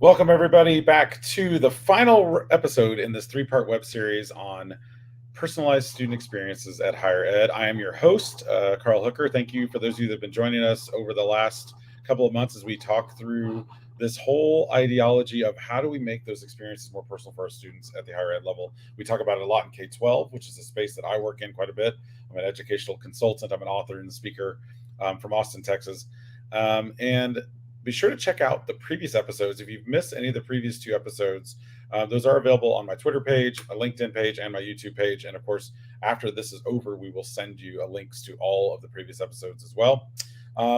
Welcome, everybody, back to the final episode in this three-part web series on personalized student experiences at higher ed. I am your host, Carl Hooker. Thank you for those of you that have been joining us over the last couple of months as we talk through this whole ideology of how do we make those experiences more personal for our students at the higher ed level. We talk about it a lot in K-12, which is a space that I work in quite a bit. I'm an educational consultant. I'm an author and speaker from Austin, Texas. And be sure to check out the previous episodes. If you've missed any of the previous two episodes, those are available on my Twitter page, a LinkedIn page, and my YouTube page. And of course, after this is over, we will send you links to all of the previous episodes as well.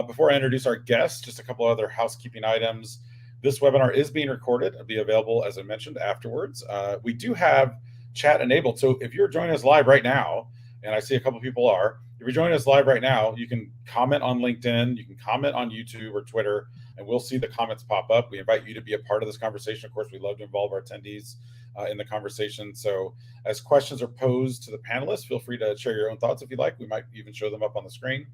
Before I introduce our guest, just a couple other housekeeping items. This webinar is being recorded. It'll be available, as I mentioned, afterwards. We do have chat enabled. So if you're joining us live right now, and I see a couple people are, if you're joining us live right now, you can comment on LinkedIn, you can comment on YouTube or Twitter, and we'll see the comments pop up. We invite you to be a part of this conversation. Of course, we love to involve our attendees in the conversation. So as questions are posed to the panelists, feel free to share your own thoughts if you like. We might even show them up on the screen.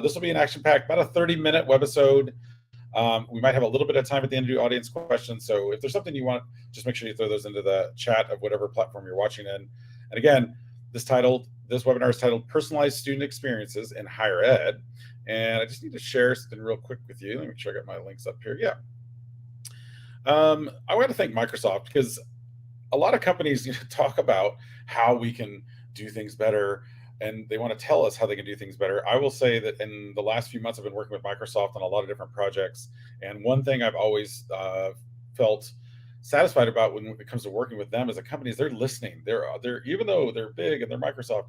This will be an action-packed, about a 30-minute webisode. We might have a little bit of time at the end to do audience questions. So if there's something you want, just make sure you throw those into the chat of whatever platform you're watching in. And again, this webinar is titled Personalized Student Experiences in Higher Ed. And I just need to share something real quick with you. Let me make sure I got my links up here. Yeah. I want to thank Microsoft because a lot of companies talk about how we can do things better, and they want to tell us how they can do things better. I will say that in the last few months, I've been working with Microsoft on a lot of different projects. And one thing I've always felt satisfied about when it comes to working with them as a company is they're listening. They're even though they're big and they're Microsoft,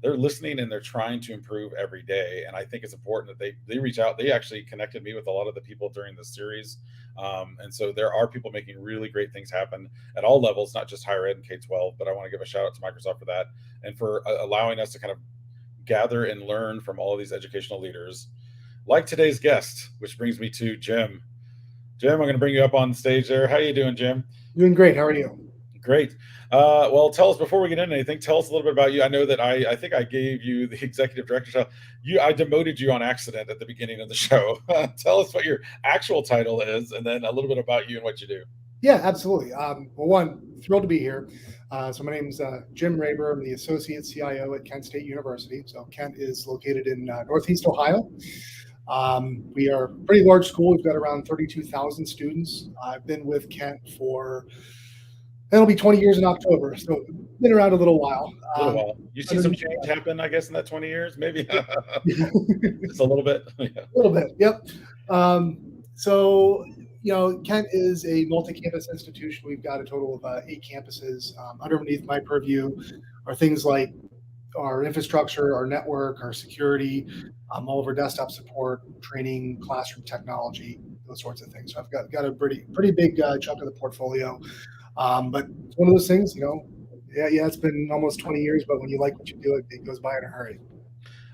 they're listening and they're trying to improve every day. And I think it's important that they reach out. They actually connected me with a lot of the people during the series. And so there are people making really great things happen at all levels, not just higher ed and K-12, but I want to give a shout out to Microsoft for that and for allowing us to kind of gather and learn from all of these educational leaders like today's guest, which brings me to Jim. Jim, I'm going to bring you up on stage there. How are you doing, Jim? Doing great. How are you? Great. Well, tell us, before we get into anything, tell us a little bit about you. I know that I think I gave you the executive director title. I demoted you on accident at the beginning of the show. Tell us what your actual title is, and then a little bit about you and what you do. Yeah, absolutely. Well, one, thrilled to be here. So my name's Jim Raber. I'm the Associate CIO at Kent State University. So Kent is located in Northeast Ohio. We are a pretty large school. We've got around 32,000 students. I've been with Kent for, it'll be 20 years in October. So been around a little while. You see some change happen, I guess, in that 20 years, maybe? Just a little bit. Yeah. A little bit, yep. So, Kent is a multi-campus institution. We've got a total of 8 campuses. Underneath my purview are things like our infrastructure, our network, our security, all of our desktop support, training, classroom technology, those sorts of things. So I've got a pretty big chunk of the portfolio. But it's one of those things, it's been almost 20 years, but when you like what you do, it goes by in a hurry.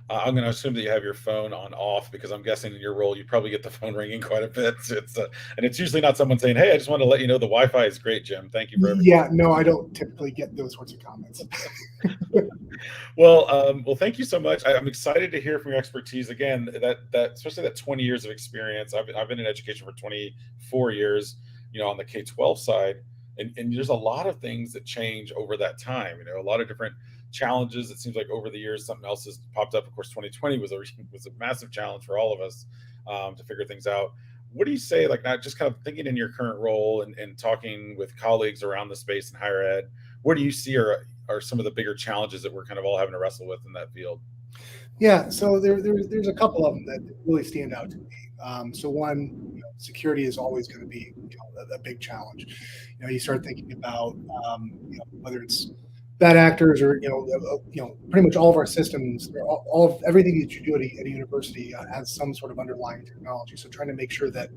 I'm going to assume that you have your phone on off because I'm guessing in your role, you probably get the phone ringing quite a bit. And it's usually not someone saying, "Hey, I just want to let you know the Wi-Fi is great, Jim. Thank you for everything." Yeah, no, I don't typically get those sorts of comments. Well, thank you so much. I'm excited to hear from your expertise. Again, that especially that 20 years of experience. I've been in education for 24 years, on the K-12 side. And there's a lot of things that change over that time, a lot of different challenges. It seems like over the years, something else has popped up. Of course, 2020 was a massive challenge for all of us to figure things out. What do you say, like, not just kind of thinking in your current role and talking with colleagues around the space in higher ed, what do you see are some of the bigger challenges that we're kind of all having to wrestle with in that field? Yeah, so there's a couple of them that really stand out to me. So one, security is always going to be a big challenge. You start thinking about whether it's bad actors or pretty much all of our systems, everything that you do at a university has some sort of underlying technology. So trying to make sure that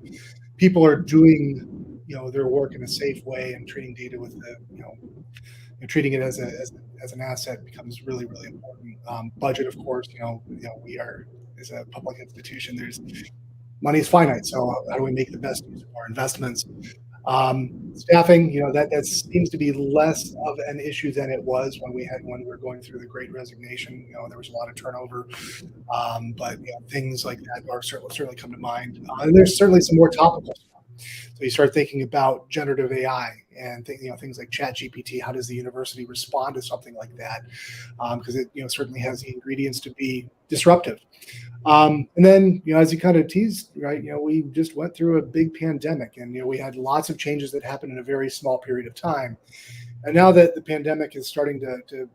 people are doing their work in a safe way and treating data with treating it as an asset becomes really, really important. Budget, of course, we are, as a public institution, money is finite. So how do we make the best use of our investments? Staffing, that seems to be less of an issue than it was when we were going through the Great Resignation. There was a lot of turnover, but things like that are certainly come to mind. And there's certainly some more topical stuff. So you start thinking about generative AI and things like Chat GPT. How does the university respond to something like that? Because it certainly has the ingredients to be disruptive. And then, as you kind of teased, right, we just went through a big pandemic, and we had lots of changes that happened in a very small period of time. And now that the pandemic is starting to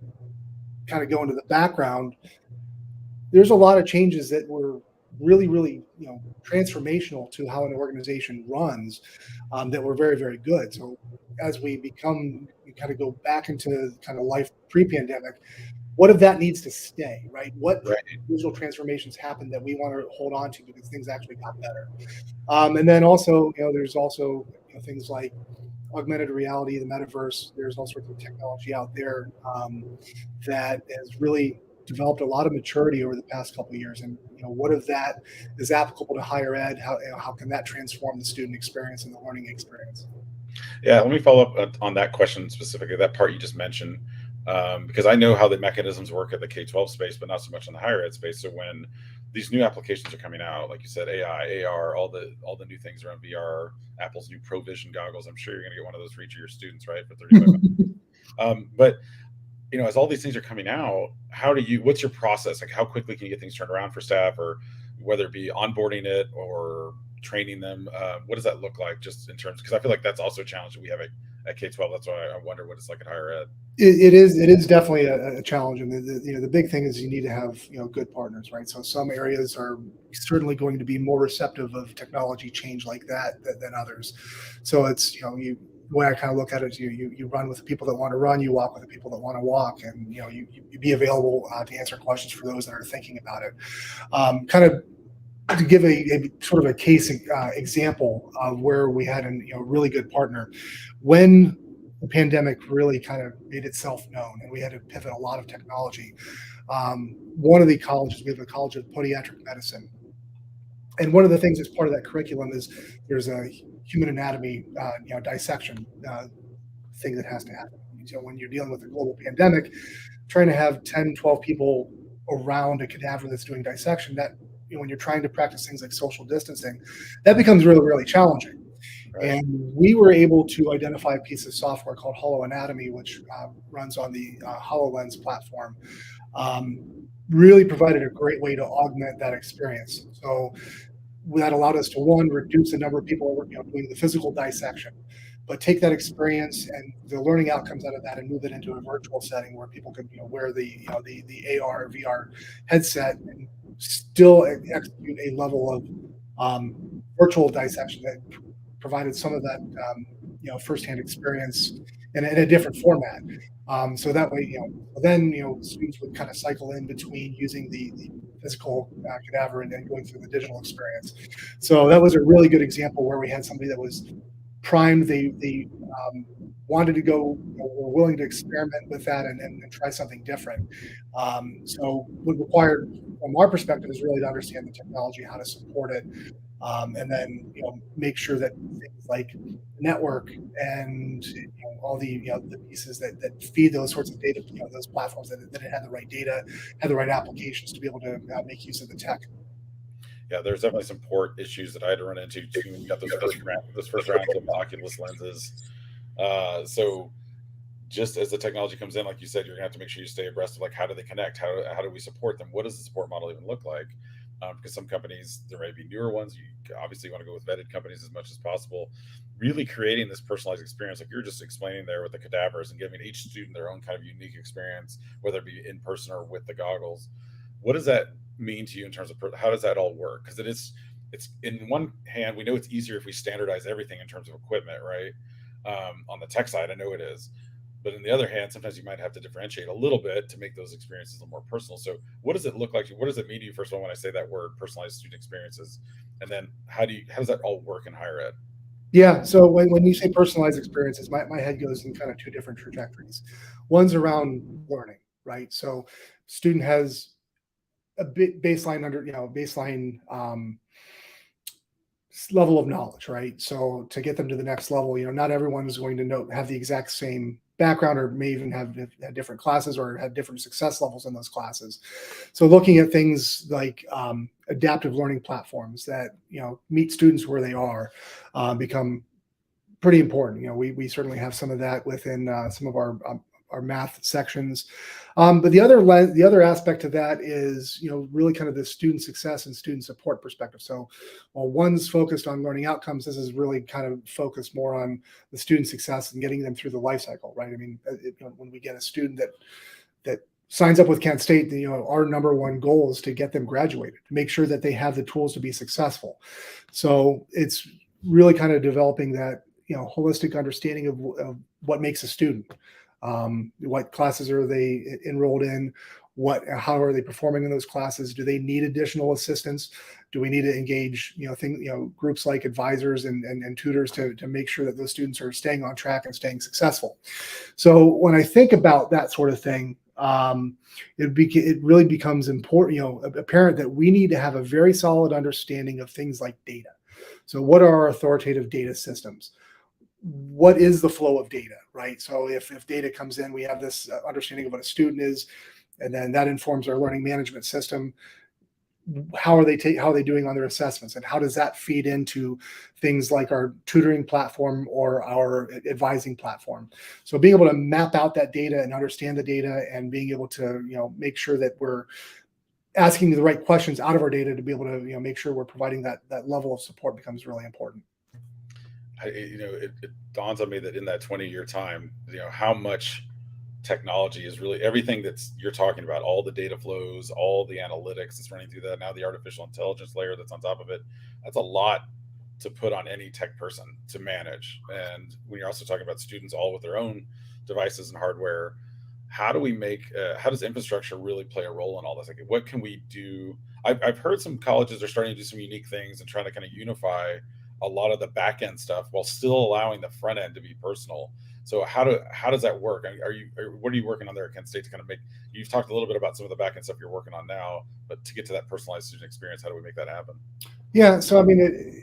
kind of go into the background, there's a lot of changes that were really, really, transformational to how an organization runs, that were very, very good. So as we kind of go back into kind of life pre-pandemic, what if that needs to stay, right? What Right. digital transformations happened that we want to hold on to because things actually got better? And then also, there's also things like augmented reality, the metaverse. There's all sorts of technology out there, that has really developed a lot of maturity over the past couple of years. And what if that is applicable to higher ed? How can that transform the student experience and the learning experience? Yeah, let me follow up on that question specifically, that part you just mentioned, because I know how the mechanisms work at the K-12 space, but not so much on the higher ed space. So when these new applications are coming out, like you said, AI, AR, all the new things around VR, Apple's new Provision goggles, I'm sure you're going to get one of those for each of your students, right, for 35. But as all these things are coming out, what's your process? Like, how quickly can you get things turned around for staff, or whether it be onboarding it or training them? What does that look like, just in terms? Because I feel like that's also a challenge that we have at K-12. That's why I wonder what it's like at higher ed. It is definitely a challenge, and the big thing is you need to have good partners, right? So some areas are certainly going to be more receptive of technology change like that than others. So it's the way I kind of look at it is you run with the people that want to run, you walk with the people that want to walk, and you be available to answer questions for those that are thinking about it. Kind of to give a sort of a case example of where we had a really good partner when the pandemic really kind of made itself known, and we had to pivot a lot of technology. One of the colleges, we have a college of podiatric medicine, and one of the things as part of that curriculum is there's a human anatomy, dissection thing that has to happen. So when you're dealing with a global pandemic, trying to have 10, 12 people around a cadaver that's doing dissection, that when you're trying to practice things like social distancing, that becomes really, really challenging. Right. And we were able to identify a piece of software called Holo Anatomy, which runs on the HoloLens platform. Really provided a great way to augment that experience. So that allowed us to, one, reduce the number of people doing the physical dissection, but take that experience and the learning outcomes out of that and move it into a virtual setting where people could wear the AR or VR headset and still execute a level of virtual dissection that provided some of that firsthand experience in a different format. So that way, then students would kind of cycle in between using the physical cadaver and then going through the digital experience. So that was a really good example where we had somebody that was primed. They wanted to go, were willing to experiment with that and try something different. So what required, from our perspective, is really to understand the technology, how to support it, and then make sure that things like network and all the pieces that feed those sorts of data, those platforms, that it had the right data, had the right applications to be able to make use of the tech. Yeah, there's definitely some port issues that I had to run into too. We got those first rounds of Oculus lenses. So just as the technology comes in, like you said, you're gonna have to make sure you stay abreast of, like, how do they connect? How do we support them? What does the support model even look like? Because some companies, there may be newer ones. You obviously want to go with vetted companies as much as possible. Really creating this personalized experience, like you're just explaining there with the cadavers, and giving each student their own kind of unique experience, whether it be in person or with the goggles. What does that mean to you in terms of how does that all work? Because it's in one hand, we know it's easier if we standardize everything in terms of equipment, right? On the tech side, I know it is. But on the other hand, sometimes you might have to differentiate a little bit to make those experiences a little more personal. So what does it look like? What does it mean to you, first of all, when I say that word, personalized student experiences? And then how does that all work in higher ed? Yeah. So when you say personalized experiences, my head goes in kind of two different trajectories. One's around learning, right? So student has a bit baseline level of knowledge, right? So to get them to the next level, not everyone is going to have the exact same background or may even have different classes or have different success levels in those classes. So looking at things like adaptive learning platforms that meet students where they are become pretty important. We certainly have some of that within some of our math sections. But the other aspect of that is, really kind of the student success and student support perspective. So while one's focused on learning outcomes, this is really kind of focused more on the student success and getting them through the life cycle, right? I mean, when we get a student that signs up with Kent State, our number one goal is to get them graduated, to make sure that they have the tools to be successful. So it's really kind of developing that holistic understanding of what makes a student. What classes are they enrolled in? How are they performing in those classes? Do they need additional assistance? Do we need to engage, groups like advisors and tutors to make sure that those students are staying on track and staying successful? So when I think about that sort of thing, it really becomes important, apparent that we need to have a very solid understanding of things like data. So what are our authoritative data systems? What is the flow of data, right? So if data comes in, we have this understanding of what a student is, and then that informs our learning management system. How are they doing on their assessments, and how does that feed into things like our tutoring platform or our advising platform? So being able to map out that data and understand the data, and being able to make sure that we're asking the right questions out of our data to be able to make sure we're providing that level of support becomes really important. It dawns on me that in that 20-year time, how much technology is really everything that's you're talking about, all the data flows, all the analytics that's running through that, now the artificial intelligence layer that's on top of it. That's a lot to put on any tech person to manage. And when you're also talking about students all with their own devices and hardware, how does infrastructure really play a role in all this? Like, what can we do? I've heard some colleges are starting to do some unique things and trying to kind of unify a lot of the back end stuff while still allowing the front end to be personal. So how does that work? What are you working on there at Kent State to kind of make? You've talked a little bit about some of the back end stuff you're working on now, but to get to that personalized student experience, how do we make that happen? Yeah, so I mean,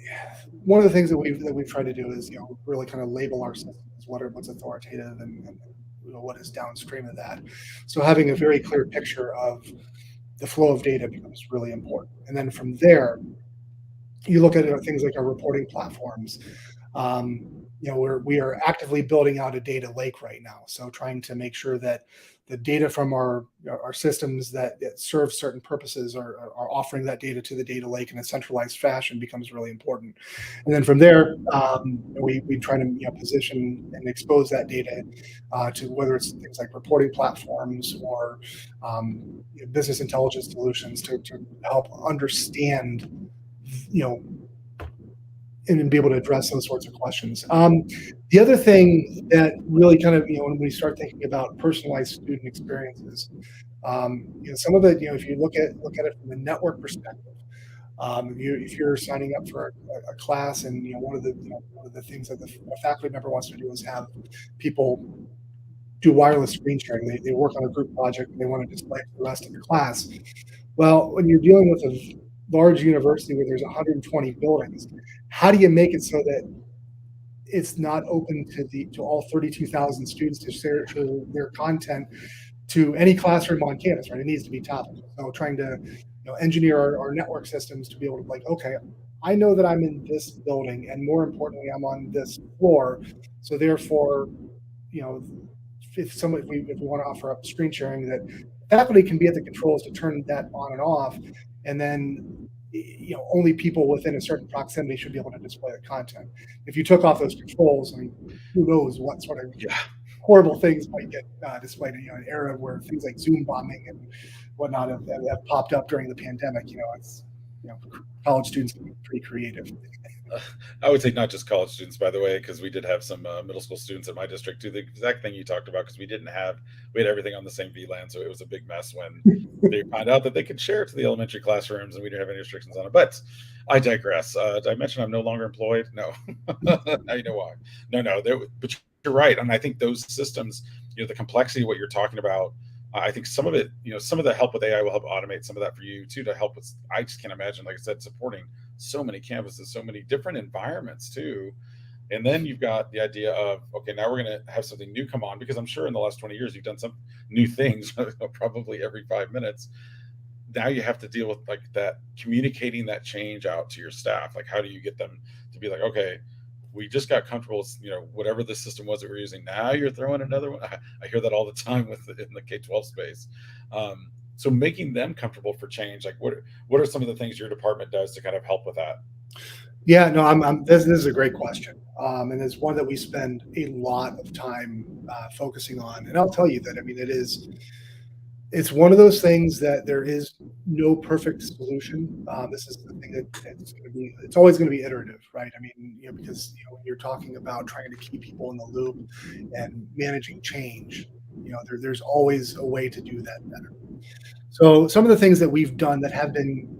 one of the things that we've tried to do is really kind of label our systems, what's authoritative and what is downstream of that. So having a very clear picture of the flow of data becomes really important, and then from there you look at things like our reporting platforms. We are actively building out a data lake right now. So trying to make sure that the data from our systems that serve certain purposes are offering that data to the data lake in a centralized fashion becomes really important. And then from there, we try to position and expose that data to whether it's things like reporting platforms or business intelligence solutions to help understand you know, and be able to address those sorts of questions. The other thing that really kind of, when we start thinking about personalized student experiences, some of it, if you look at it from a network perspective, if you're signing up for a class, and one of the things that a faculty member wants to do is have people do wireless screen sharing. They work on a group project and they want to display it to the rest of the class. Well, when you're dealing with a large university where there's 120 buildings, how do you make it so that it's not open to all 32,000 students to share their content to any classroom on campus, right? It needs to be topical. So trying to engineer our network systems to be able to okay, I know that I'm in this building, and more importantly, I'm on this floor. So therefore, if we want to offer up screen sharing, that faculty can be at the controls to turn that on and off, and then only people within a certain proximity should be able to display the content. If you took off those controls, I mean, who knows what sort of horrible things might get displayed in an era where things like Zoom bombing and whatnot have popped up during the pandemic. It's college students can be pretty creative. I would say not just college students, by the way, because we did have some middle school students in my district do the exact thing you talked about, because we had everything on the same VLAN, so it was a big mess when they found out that they could share it to the elementary classrooms and we didn't have any restrictions on it. But I digress. Did I mention I'm no longer employed? No. Now you know why. No. But you're right, and I think those systems, the complexity of what you're talking about. I think some of it, some of the help with AI will help automate some of that for you too, to help with. I just can't imagine, like I said, supporting so many campuses, so many different environments too. And then you've got the idea of, okay, now we're going to have something new come on, because I'm sure in the last 20 years you've done some new things probably every 5 minutes. Now you have to deal with like that, communicating that change out to your staff. Like, how do you get them to be like, okay, we just got comfortable with, whatever the system was that we're using. Now you're throwing another one. I hear that all the time in the K-12 space. So making them comfortable for change, like what are some of the things your department does to kind of help with that? Yeah, no, this is a great question, and it's one that we spend a lot of time focusing on. And I'll tell you that, I mean, it's one of those things that there is no perfect solution. This is the thing that it's always going to be iterative, right? I mean, because when you're talking about trying to keep people in the loop and managing change, there's always a way to do that better. So some of the things that we've done that have been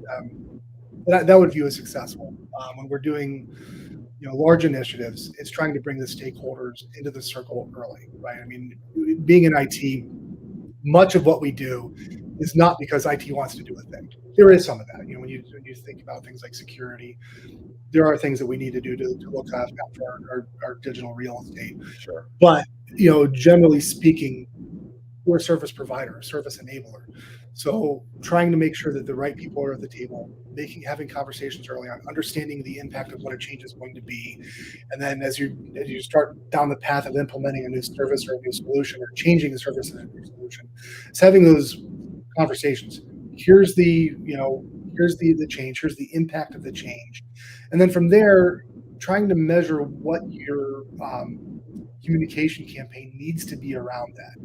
that would view as successful when we're doing large initiatives, it's trying to bring the stakeholders into the circle early, right? I mean, being in IT, much of what we do is not because IT wants to do a thing. There is some of that. When you think about things like security, there are things that we need to do to look after our digital real estate. Sure. But generally speaking, we're a service provider, a service enabler. So trying to make sure that the right people are at the table, having conversations early on, understanding the impact of what a change is going to be, and then as you start down the path of implementing a new service or a new solution or changing a service and a new solution, it's having those conversations. Here's the change. Here's the impact of the change, and then from there, trying to measure what your communication campaign needs to be around that.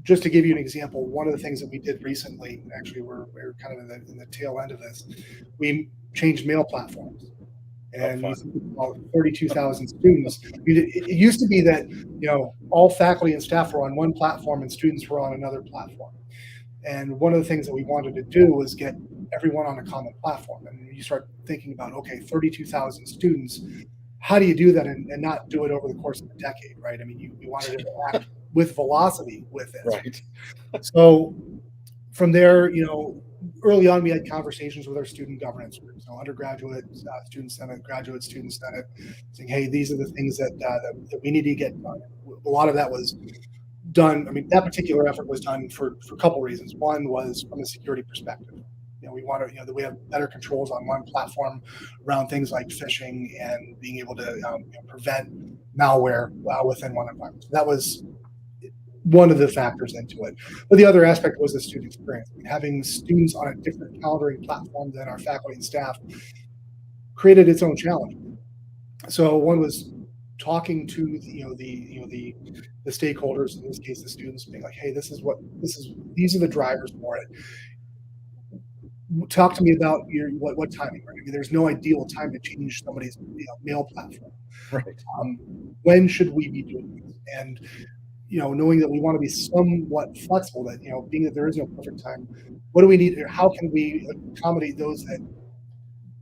Just to give you an example, one of the things that we did recently, actually, we're kind of in the tail end of this, we changed mail platforms. And about 32,000 students. It used to be that all faculty and staff were on one platform and students were on another platform. And one of the things that we wanted to do was get everyone on a common platform. And you start thinking about, okay, 32,000 students. How do you do that and not do it over the course of a decade, right? I mean, you wanted to act with velocity with it. Right. So from there, early on, we had conversations with our student governance groups, undergraduate student senate, graduate student senate, saying, hey, these are the things that we need to get done. A lot of that was done. I mean, that particular effort was done for a couple reasons. One was from a security perspective. We want to, that we have better controls on one platform around things like phishing and being able to prevent malware within one environment. So that was one of the factors into it. But the other aspect was the student experience. I mean, having students on a different calendaring platform than our faculty and staff created its own challenge. So one was talking to the stakeholders, in this case the students, being like, hey, these are the drivers for it. Talk to me about what timing, right? I mean, there's no ideal time to change somebody's mail platform. Right. When should we be doing this? And knowing that we want to be somewhat flexible, that being that there is no perfect time, what do we need? How can we accommodate those that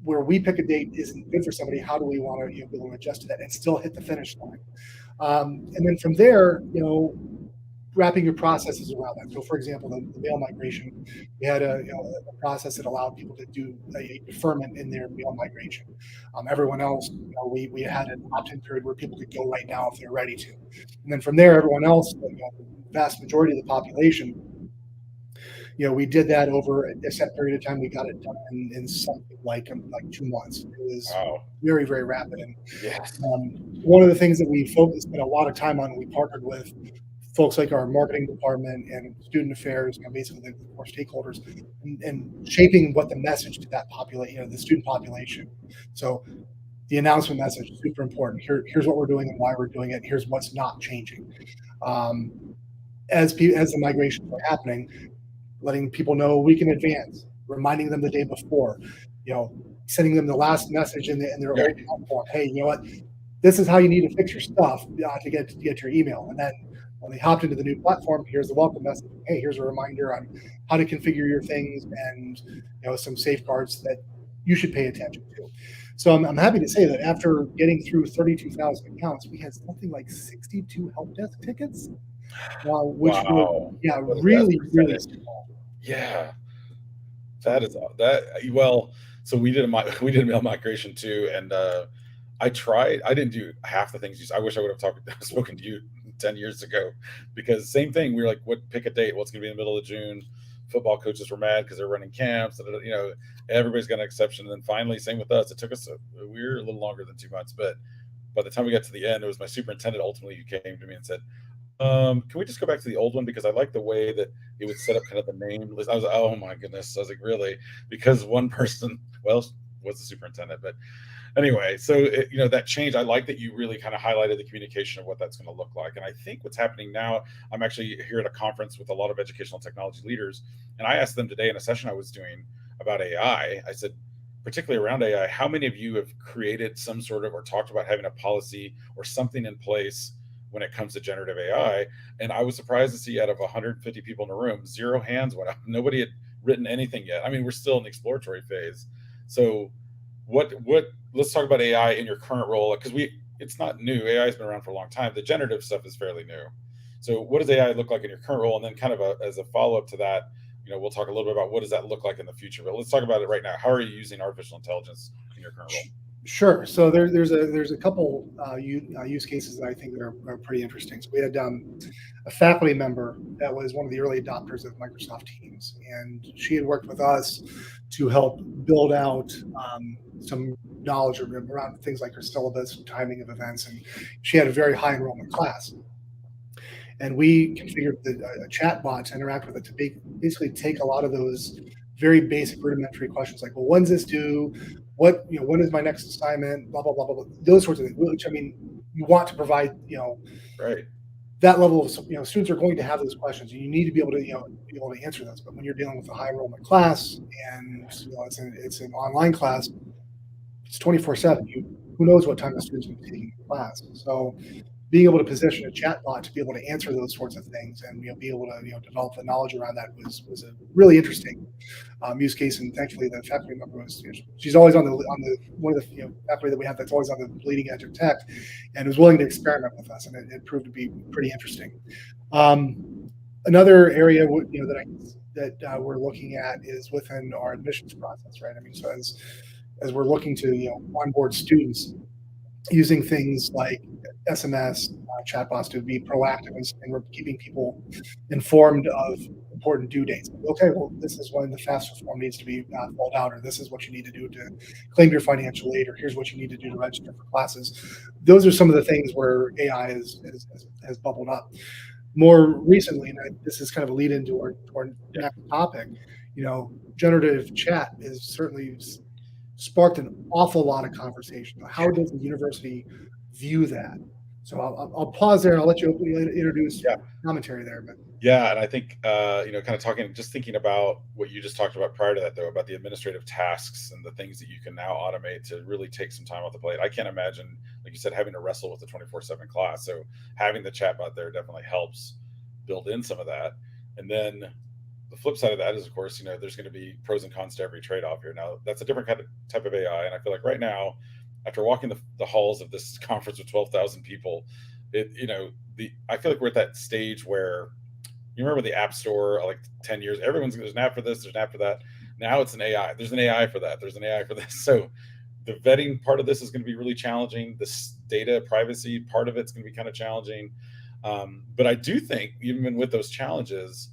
where we pick a date isn't good for somebody? How do we want to be able to adjust to that and still hit the finish line? And then from there, wrapping your processes around that. So, for example, the mail migration, we had a process that allowed people to do a deferment in their mail migration. Everyone else, we had an opt-in period where people could go right now if they're ready to. And then from there, everyone else, the vast majority of the population, we did that over a set period of time. We got it done in something like 2 months. It was very, very rapid. And yes. One of the things that we spent a lot of time on, we partnered with folks like our marketing department and student affairs, basically the core stakeholders, and shaping what the message to that population, the student population. So the announcement message is super important. Here's what we're doing and why we're doing it. Here's what's not changing. As the migrations are happening, letting people know a week in advance, reminding them the day before, sending them the last message in their old platform. Hey, you know what? This is how you need to fix your stuff to get your email. And then when they hopped into the new platform, here's the welcome message. Hey, here's a reminder on how to configure your things and some safeguards that you should pay attention to. So I'm happy to say that after getting through 32,000 accounts, we had something like 62 help desk tickets, which were really small. Yeah, that is that. Well, so we did mail migration too, and I tried. I didn't do half the things you. I wish I would have spoken to you 10 years ago, because same thing. We were like, "What? Pick a date. What's going to be in the middle of June?" Football coaches were mad because they're running camps. Everybody's got an exception. And then finally, same with us. It took us. We were a little longer than 2 months, but by the time we got to the end, it was my superintendent ultimately who came to me and said, "Can we just go back to the old one because I like the way that it would set up kind of the name list." I was like, "Oh my goodness!" I was like, "Really?" Because one person, well, was the superintendent, but anyway, so that change, I like that you really kind of highlighted the communication of what that's going to look like. And I think what's happening now, I'm actually here at a conference with a lot of educational technology leaders, and I asked them today in a session I was doing about AI. I said, particularly around AI, how many of you have created some sort of or talked about having a policy or something in place when it comes to generative AI? And I was surprised to see out of 150 people in the room, zero hands went up. Nobody had written anything yet. I mean, we're still in the exploratory phase. So what let's talk about AI in your current role, because we it's not new. AI has been around for a long time. The generative stuff is fairly new. So what does AI look like in your current role? And then kind of as a follow-up to that, we'll talk a little bit about what does that look like in the future. But let's talk about it right now. How are you using artificial intelligence in your current role? Sure. So there's a couple use cases that I think that are pretty interesting. So we had a faculty member that was one of the early adopters of Microsoft Teams, and she had worked with us to help build out some knowledge around things like her syllabus and timing of events, and she had a very high enrollment class. And we configured a chat bot to interact with it to basically take a lot of those very basic rudimentary questions like, well, when's this due? When is my next assignment? Blah, blah, blah, blah, blah. Those sorts of things, which, I mean, you want to provide, Right. that level of, students are going to have those questions, and you need to be able to, be able to answer those. But when you're dealing with a high enrollment class and, it's an online class, it's 24/7. Who knows what time the student's going to be taking the class. So being able to position a chatbot to be able to answer those sorts of things and be able to develop the knowledge around that was a really interesting use case. And thankfully, the faculty member was she's always on the one of the faculty that we have that's always on the bleeding edge of tech, and was willing to experiment with us, and it proved to be pretty interesting. Another area that we're looking at is within our admissions process, right? I mean, so as we're looking to onboard students, using things like SMS, chatbots to be proactive and keeping people informed of important due dates. Okay, well, this is when the FAFSA form needs to be filled out, or this is what you need to do to claim your financial aid, or here's what you need to do to register for classes. Those are some of the things where AI has bubbled up. More recently, and this is kind of a lead into our next topic, generative chat is certainly sparked an awful lot of conversation. How does the university view that? So I'll pause there and I'll let you introduce commentary there. But yeah, and I think kind of thinking about what you just talked about prior to that, though, about the administrative tasks and the things that you can now automate to really take some time off the plate. I can't imagine, like you said, having to wrestle with the 24/7 class. So having the chatbot there definitely helps build in some of that. And then the flip side of that is, of course, there's going to be pros and cons to every trade-off here. Now, that's a different type of AI, and I feel like right now, after walking the halls of this conference with 12,000 people, I feel like we're at that stage where you remember the App Store like 10 years, there's an app for this, there's an app for that. Now it's an AI. There's an AI for that. There's an AI for this. So the vetting part of this is going to be really challenging. This data privacy part of it's going to be kind of challenging. But I do think even with those challenges,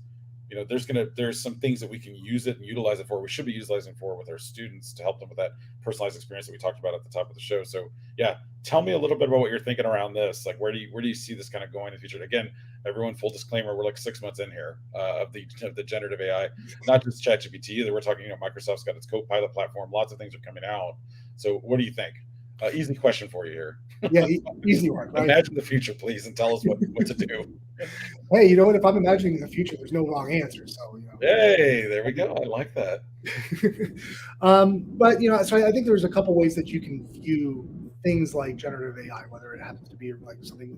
there's some things that we can use it and utilize it for. We should be utilizing for with our students to help them with that personalized experience that we talked about at the top of the show. So yeah, tell me a little bit about what you're thinking around this. Like, where do you see this kind of going in the future? Again, everyone, full disclaimer, we're like 6 months in here of the generative AI, not just ChatGPT either. We're talking, Microsoft's got its Copilot platform. Lots of things are coming out. So what do you think? Easy question for you here. Yeah, easy one. Right? Imagine the future, please, and tell us what to do. Hey, you know what? If I'm imagining the future, there's no wrong answer. So Hey, there we go. I like that. But so I think there's a couple ways that you can view things like generative AI, whether it happens to be like something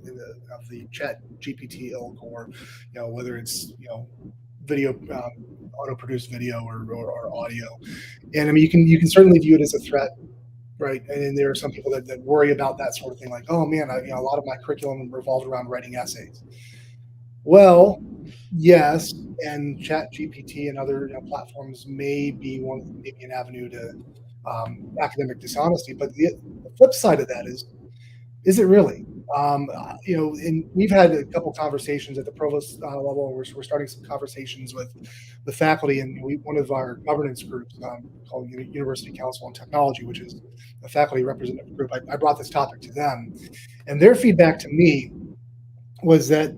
of the Chat GPT ilk, or whether it's video, auto-produced video or audio. And I mean, you can certainly view it as a threat. Right. And there are some people that worry about that sort of thing, like, oh man, a lot of my curriculum revolved around writing essays. Well, yes, and Chat GPT and other platforms may be an avenue academic dishonesty. But the flip side of that is it really? And we've had a couple conversations at the provost level. We're starting some conversations with the faculty, and one of our governance groups called University Council on Technology, which is a faculty representative group. I brought this topic to them, and their feedback to me was that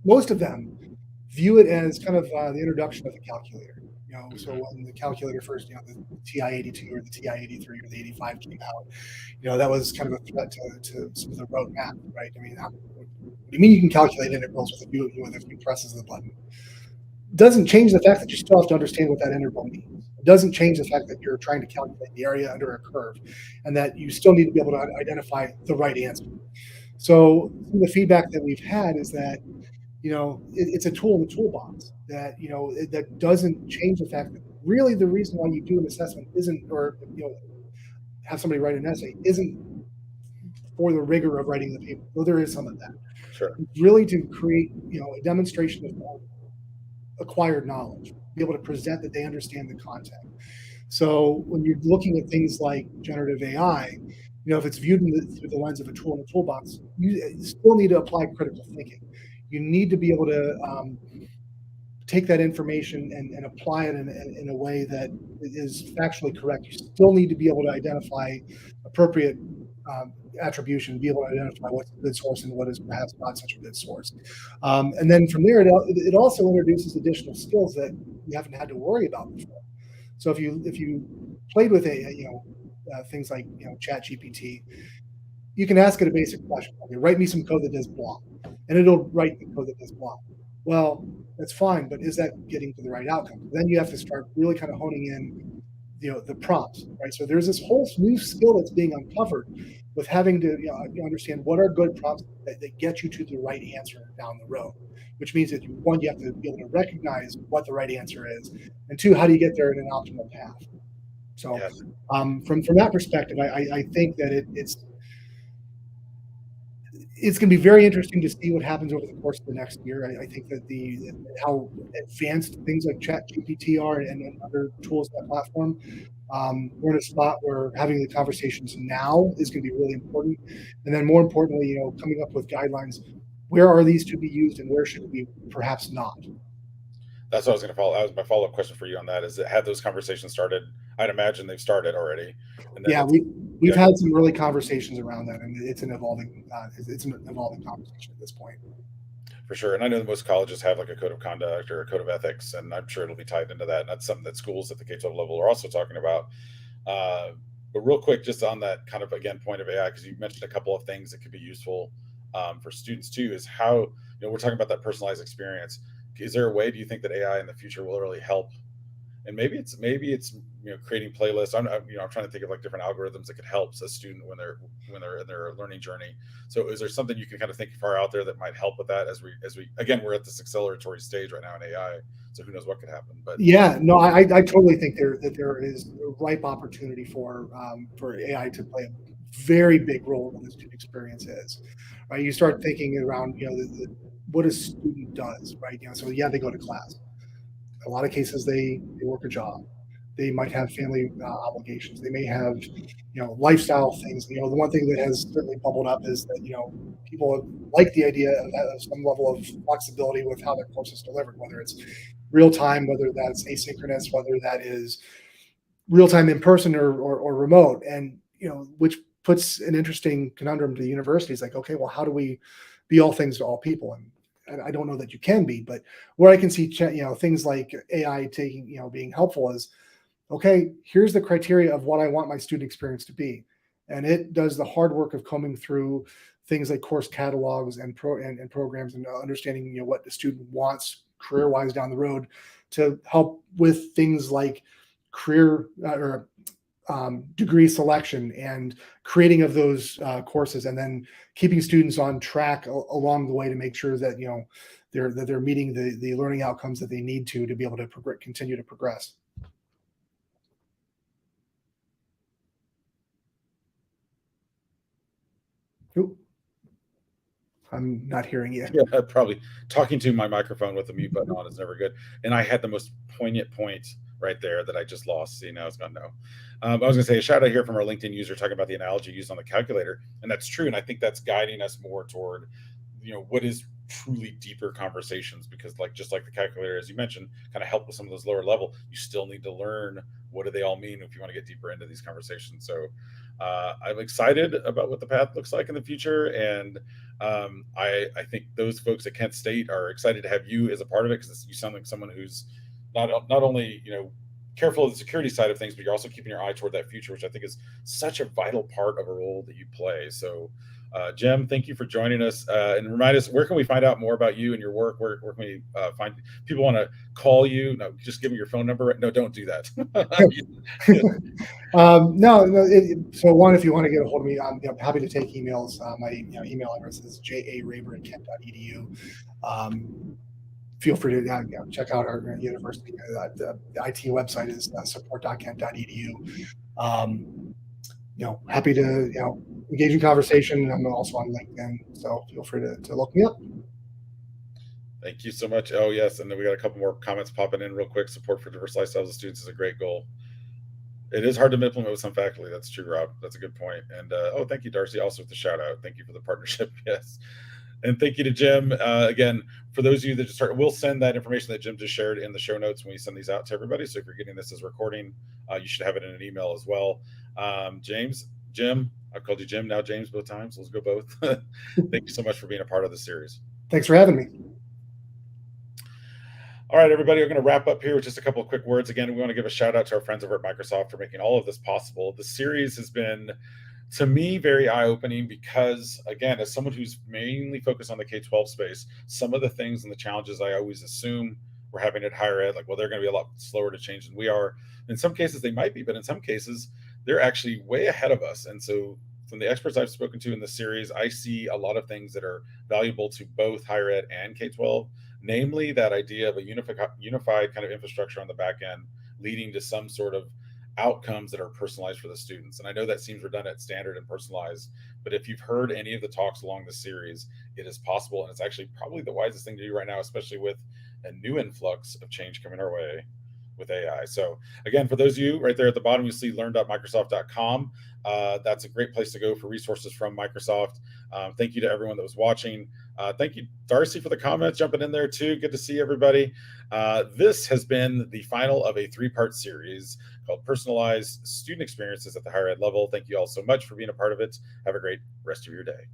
most of them view it as kind of the introduction of the calculator. So when the calculator first, the TI-82 or the TI-83 or the 85 came out, that was kind of a threat to some of the roadmap, right? I mean, what do you mean you can calculate integrals with a few presses of the button? Doesn't change the fact that you still have to understand what that integral means. It doesn't change the fact that you're trying to calculate the area under a curve, and that you still need to be able to identify the right answer. So some of the feedback that we've had is that it's a tool in the toolbox that that doesn't change the fact that really the reason why you do an assessment isn't, or have somebody write an essay isn't for the rigor of writing the paper, though there is some of that. Sure. It's really to create a demonstration of acquired knowledge, be able to present that they understand the content. So when you're looking at things like generative AI, if it's viewed through the lens of a tool in the toolbox, you still need to apply critical thinking. You need to be able to take that information and apply it in a way that is factually correct. You still need to be able to identify appropriate attribution, be able to identify what's a good source and what is perhaps not such a good source. And then from there, it also introduces additional skills that you haven't had to worry about before. So if you played with things like Chat GPT, you can ask it a basic question. Okay, write me some code that does blah, and it'll write the code that does blah. Well, that's fine, but is that getting to the right outcome? Then you have to start really kind of honing in, the prompts, right? So there's this whole new skill that's being uncovered with having to understand what are good prompts that get you to the right answer down the road. Which means that one, you have to be able to recognize what the right answer is, and two, how do you get there in an optimal path? So, Yes. from that perspective, I think that it's going to be very interesting to see what happens over the course of the next year. I think that how advanced things like ChatGPT are and other tools in that platform, we're in a spot where having the conversations now is going to be really important. And then more importantly, coming up with guidelines, where are these to be used and where should it be perhaps not? That's what I was going to follow. That was my follow up question for you on that. Is that had those conversations started? I'd imagine they've started already. And then Yeah, we've had some early conversations around that, and it's an evolving conversation at this point. For sure. And I know that most colleges have like a code of conduct or a code of ethics, and I'm sure it'll be tied into that. And that's something that schools at the K-12 level are also talking about. But real quick, just on that kind of again point of AI, because you mentioned a couple of things that could be useful for students too, is how we're talking about that personalized experience. Is there a way, do you think, that AI in the future will really help? And maybe it's creating playlists. I'm trying to think of like different algorithms that could help a student when they're in their learning journey. So is there something you can kind of think far out there that might help with that as we again, we're at this acceleratory stage right now in AI, so who knows what could happen? But yeah, no, I totally think there is a ripe opportunity for AI to play a very big role in what the student experience is. Right, you start thinking around what a student does, right? So yeah, they go to class. A lot of cases they work a job. They might have family obligations. They may have lifestyle things. The one thing that has certainly bubbled up is that people like the idea of some level of flexibility with how their course is delivered, whether it's real time, whether that's asynchronous, whether that is real time in person or remote, and which puts an interesting conundrum to the universities. Like, okay, well, how do we be all things to all people? And I don't know that you can be, but where I can see things like AI being helpful is, okay, here's the criteria of what I want my student experience to be, and it does the hard work of combing through things like course catalogs and programs and understanding what the student wants career wise down the road, to help with things like career or degree selection and creating of those courses, and then keeping students on track along the way to make sure that they're meeting the learning outcomes that they need to be able to continue to progress. Ooh, I'm not hearing you. yeah, probably talking to my microphone with the mute button on is never good. And I had the most poignant point right there that I just lost. See, now it's gone no. I was going to say a shout out here from our LinkedIn user talking about the analogy used on the calculator, and that's true. And I think that's guiding us more toward, what is truly deeper conversations, because like just like the calculator, as you mentioned, kind of help with some of those lower level. You still need to learn what do they all mean if you want to get deeper into these conversations. So I'm excited about what the path looks like in the future, and I think those folks at Kent State are excited to have you as a part of it, because you sound like someone who's not only careful of the security side of things, but you're also keeping your eye toward that future, which I think is such a vital part of a role that you play. So, Jim, thank you for joining us, and remind us, where can we find out more about you and your work? Where can we find people want to call you? No, just give me your phone number. No, don't do that. No. So one, if you want to get a hold of me, I'm happy to take emails. My email address is jaraber@kent.edu. Feel free to check out our university. The IT website is support.kent.edu. Happy to engage in conversation. I'm also on LinkedIn, so feel free to look me up. Thank you so much. Oh yes, and then we got a couple more comments popping in real quick. Support for diverse lifestyles of students is a great goal. It is hard to implement with some faculty. That's true, Rob. That's a good point. And thank you, Darcy, also with the shout out. Thank you for the partnership. Yes. And thank you to Jim. Again, for those of you that just started, we'll send that information that Jim just shared in the show notes when we send these out to everybody. So if you're getting this as a recording, you should have it in an email as well. Jim, I've called you Jim, now James both times. Let's go both. Thank you so much for being a part of the series. Thanks for having me. All right, everybody, we're going to wrap up here with just a couple of quick words. Again, we want to give a shout out to our friends over at Microsoft for making all of this possible. The series has been, to me, very eye-opening because, again, as someone who's mainly focused on the K-12 space, some of the things and the challenges I always assume we're having at higher ed, like, well, they're going to be a lot slower to change than we are. In some cases, they might be, but in some cases, they're actually way ahead of us. And so from the experts I've spoken to in this series, I see a lot of things that are valuable to both higher ed and K-12, namely that idea of a unified kind of infrastructure on the back end, leading to some sort of outcomes that are personalized for the students. And I know that seems redundant, standard, and personalized, but if you've heard any of the talks along the series, it is possible, and it's actually probably the wisest thing to do right now, especially with a new influx of change coming our way with AI. So again, for those of you right there at the bottom, you see learn.microsoft.com. That's a great place to go for resources from Microsoft. Thank you to everyone that was watching. Thank you, Darcy, for the comments, jumping in there too. Good to see everybody. This has been the final of a 3-part series called Personalized Student Experiences at the Higher Ed Level. Thank you all so much for being a part of it. Have a great rest of your day.